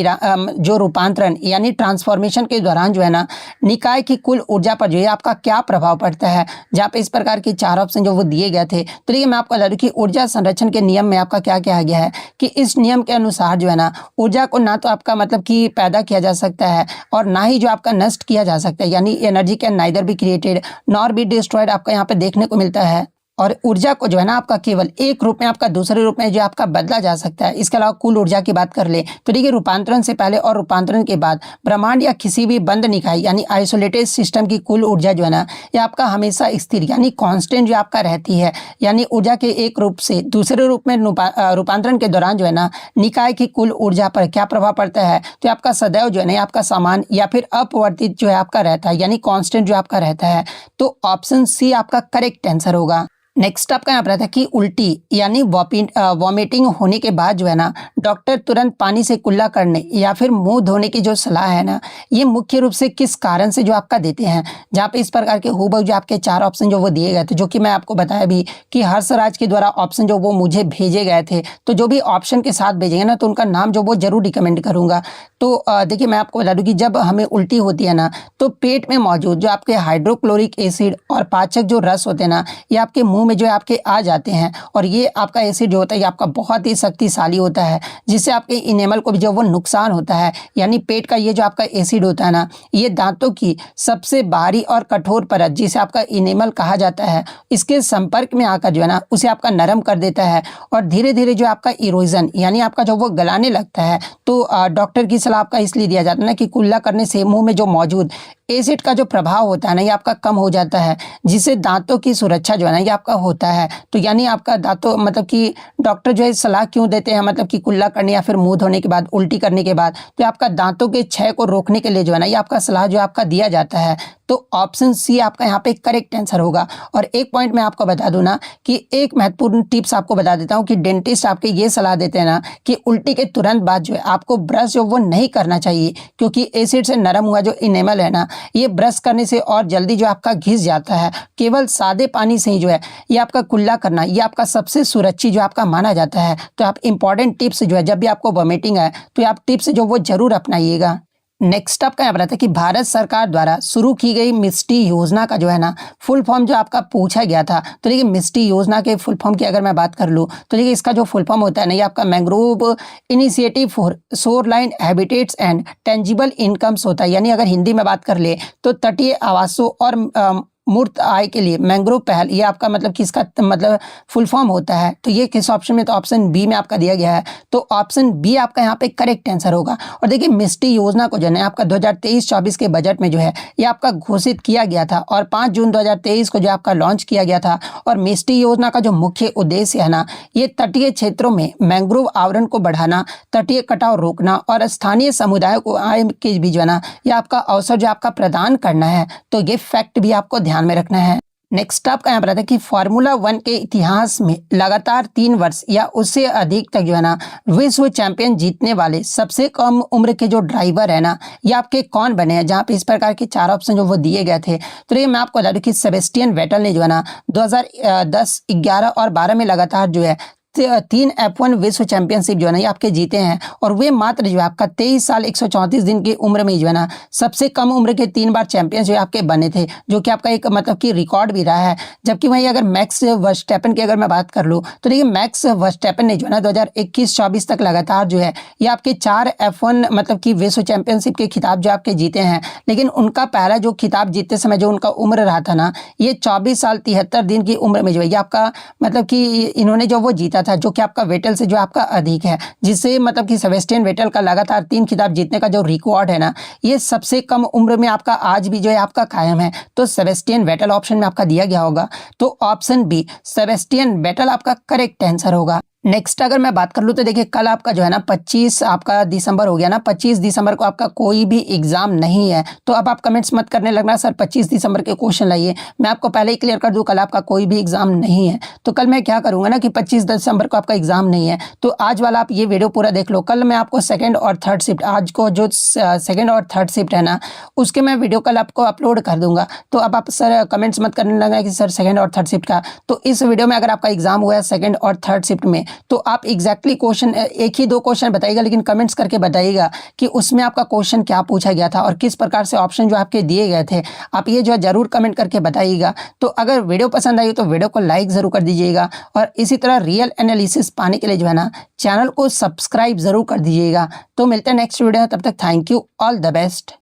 जो रूपांतरण यानी ट्रांसफॉर्मेशन के दौरान जो है ना, निकाय की कुल ऊर्जा पर जो है आपका क्या प्रभाव पड़ता है। जहाँ पे इस प्रकार के 4 ऑप्शन जो वो दिए गए थे। तो देखिए मैं आपको बता दूं कि ऊर्जा संरक्षण के नियम में आपका क्या कहा गया है कि इस नियम के अनुसार जो है ना, ऊर्जा को ना तो आपका मतलब कि पैदा किया जा सकता है और ना ही जो आपका नष्ट किया जा सकता है, यानी energy can neither be created nor be destroyed आपका यहाँ पे देखने को मिलता है। और ऊर्जा को जो है ना आपका केवल एक रूप में आपका दूसरे रूप में जो आपका बदला जा सकता है। इसके अलावा कुल ऊर्जा की बात कर ले तो देखिए रूपांतरण से पहले और रूपांतरण के बाद ब्रह्मांड या किसी भी बंद निकाय यानी आइसोलेटेड सिस्टम की कुल ऊर्जा जो है ना, ये आपका हमेशा स्थिर यानी कांस्टेंट जो आपका रहती है। यानी ऊर्जा के एक रूप से दूसरे रूप में रूपांतरण के दौरान जो है ना, निकाय की कुल ऊर्जा पर क्या प्रभाव पड़ता है, तो आपका सदैव जो है ना आपका समान या फिर अपवर्तित जो है आपका रहता है, यानी कांस्टेंट जो आपका रहता है। तो ऑप्शन सी आपका करेक्ट आंसर होगा। नेक्स्ट आपका यहाँ पर आता है कि उल्टी यानी वॉमिटिंग होने के बाद जो है ना, डॉक्टर तुरंत पानी से कुल्ला करने या फिर मुंह धोने की जो सलाह है ना, ये मुख्य रूप से किस कारण से जो आपका देते हैं। जहाँ पे इस प्रकार के हूबहू जो आपके 4 ऑप्शन जो वो दिए गए थे, जो कि मैं आपको बताया भी कि हर्षराज के द्वारा ऑप्शन जो वो मुझे भेजे गए थे। तो जो भी ऑप्शन के साथ भेजेंगे ना, तो उनका नाम जो वो जरूर रिकमेंड करूँगा। तो देखिए मैं आपको बता दूँ कि जब हमें उल्टी होती है ना, तो पेट में मौजूद जो आपके हाइड्रोक्लोरिक एसिड और पाचक जो रस होते हैं ना, ये आपके मुंह में जो है आपके आ जाते हैं। और ये आपका एसिड जो होता है ये आपका बहुत ही शक्तिशाली होता है, जिससे आपके इनेमल को भी जो वो नुकसान होता है। यानी पेट का ये जो आपका एसिड होता है ना, ये दांतों की सबसे बाहरी और कठोर परत जिसे आपका इनेमल कहा जाता है, इसके संपर्क में आकर जो है ना, उसे आपका नरम कर देता है और धीरे धीरे जो आपका इरोजन यानी आपका जो वो गलाने लगता है। तो डॉक्टर की सलाह आपका इसलिए दिया जाता है ना कि कुल्ला करने से मुंह में जो मौजूद एसिड का जो प्रभाव होता है ना, ये आपका कम हो जाता है, जिससे दांतों की सुरक्षा जो है ना, ये आपका होता है। तो यानी आपका दांतों मतलब कि डॉक्टर जो है सलाह क्यों देते हैं, मतलब कि कुल्ला करने या फिर मुंह धोने के बाद, उल्टी करने के बाद, तो आपका दांतों के क्षय को रोकने के लिए जो है ना, ये आपका सलाह जो आपका दिया जाता है। तो ऑप्शन सी आपका यहाँ पे करेक्ट आंसर होगा। और एक पॉइंट मैं आपको बता दूं ना कि एक महत्वपूर्ण टिप्स आपको बता देता हूँ कि डेंटिस्ट आपके ये सलाह देते हैं ना कि उल्टी के तुरंत बाद जो है आपको ब्रश जो वो नहीं करना चाहिए, क्योंकि एसिड से नरम हुआ जो इनेमल है ना, ये ब्रश करने से और जल्दी जो आपका घिस जाता है। केवल सादे पानी से ही जो है ये आपका कुल्ला करना, ये आपका सबसे सुरक्षित जो आपका माना जाता है। तो आप इंपॉर्टेंट टिप्स जो है जब भी आपको वॉमिटिंग है, तो आप टिप्स जो वो जरूर अपनाइएगा। नेक्स्ट आपका यहाँ पर आता है कि भारत सरकार द्वारा शुरू की गई मिस्टी योजना का जो है ना फुल फॉर्म जो आपका पूछा गया था। तो देखिए मिस्टी योजना के फुल फॉर्म की अगर मैं बात कर लूँ तो देखिए इसका जो फुल फॉर्म होता है ना ये आपका mangrove initiative for shoreline habitats and tangible incomes होता है। यानी अगर हिंदी में बात कर ले तो तटीय आवासों और मूर्त आय के लिए मैंग्रोव पहल, ये आपका मतलब किसका मतलब फुल फॉर्म होता है। तो ये किस ऑप्शन में, तो ऑप्शन बी में आपका दिया गया है। तो ऑप्शन बी आपका यहाँ पे करेक्ट आंसर होगा। और देखिए मिस्टी योजना को जो है आपका 2023-24 के बजट में जो है ये आपका घोषित किया गया था और 5 जून 2023 को जो आपका लॉन्च किया गया था। और मिस्टी योजना का जो मुख्य उद्देश्य है ना ये तटीय क्षेत्रों में मैंग्रोव आवरण को बढ़ाना, तटीय कटाव रोकना और स्थानीय समुदायों को आय के भी जो है ना ये आपका अवसर जो आपका प्रदान करना है। तो ये फैक्ट भी आपको ध्यान में रखना है। नेक्स्ट आपका यहाँ पर आता है कि फार्मूला 1 के इतिहास में लगातार 3 वर्ष या उससे अधिक तक जो है ना विश्व चैंपियन जीतने वाले सबसे कम उम्र के जो ड्राइवर है ना ये आपके कौन बने हैं। जहाँ पे इस प्रकार के 4 ऑप्शन जो वो दिए गए थे। तो ये मैं आपको बता दूं कि सेबेस्टियन वेटल ने जो है ना 2010, 11 और 12 में लगातार जो है 3 F1 विश्व चैंपियनशिप जो है ना ये आपके जीते हैं। और वे मात्र जो है आपका 23 साल 134 दिन की उम्र में जो है ना सबसे कम उम्र के 3 बार चैंपियन जो है आपके बने थे, जो कि आपका एक मतलब कि रिकॉर्ड भी रहा है। जबकि वहीं अगर मैक्स वर्स्टैपेन की अगर मैं बात कर लूँ तो देखिए मैक्स वर्स्टैपेन ने जो है ना 2021-24 तक लगातार जो है ये आपके 4 F1 मतलब कि विश्व चैंपियनशिप के खिताब जो आपके जीते हैं। लेकिन उनका पहला जो खिताब जीतते समय जो उनका उम्र रहा था ना ये 24 साल 73 दिन की उम्र में जो है ये आपका मतलब कि इन्होंने जो वो जीता था, जो कि आपका वेटल से जो आपका अधिक है। जिससे मतलब कि सेबेस्टियन वेटल का लगातार 3 खिताब जीतने का जो रिकॉर्ड है ना ये सबसे कम उम्र में आपका आज भी जो है आपका कायम है। तो सेबेस्टियन वेटल ऑप्शन में आपका दिया गया होगा। तो ऑप्शन बी सेबेस्टियन वेटल आपका करेक्ट आंसर होगा। नेक्स्ट अगर मैं बात कर लूँ तो देखिए कल आपका जो है ना 25 आपका दिसंबर हो गया ना, 25 दिसंबर को आपका कोई भी एग्जाम नहीं है। तो अब आप कमेंट्स मत करने लगना सर 25 दिसंबर के क्वेश्चन लाइए। मैं आपको पहले ही क्लियर कर दूं कल आपका कोई भी एग्जाम नहीं है। तो कल मैं क्या करूंगा ना कि 25 दिसंबर को आपका एग्जाम नहीं है तो आज वाला आप ये वीडियो पूरा देख लो। कल मैं आपको सेकेंड और थर्ड शिफ्ट, आज को जो सेकेंड और थर्ड शिफ्ट है ना उसके मैं वीडियो कल आपको अपलोड कर दूंगा। तो अब आप सर कमेंट्स मत करने लगा कि सर सेकेंड और थर्ड शिफ्ट का। तो इस वीडियो में अगर आपका एग्जाम हुआ है सेकेंड और थर्ड शिफ्ट में तो आप एग्जैक्टली क्वेश्चन 1 ही 2 क्वेश्चन बताइएगा, लेकिन कमेंट्स करके बताइएगा कि उसमें आपका क्वेश्चन क्या पूछा गया था और किस प्रकार से ऑप्शन जो आपके दिए गए थे। आप ये जो है जरूर कमेंट करके बताइएगा। तो अगर वीडियो पसंद आई तो वीडियो को लाइक जरूर कर दीजिएगा और इसी तरह रियल एनालिसिस पाने के लिए जो है ना चैनल को सब्सक्राइब जरूर कर दीजिएगा। तो मिलते हैं नेक्स्ट वीडियो, तब तक thank you, all the best.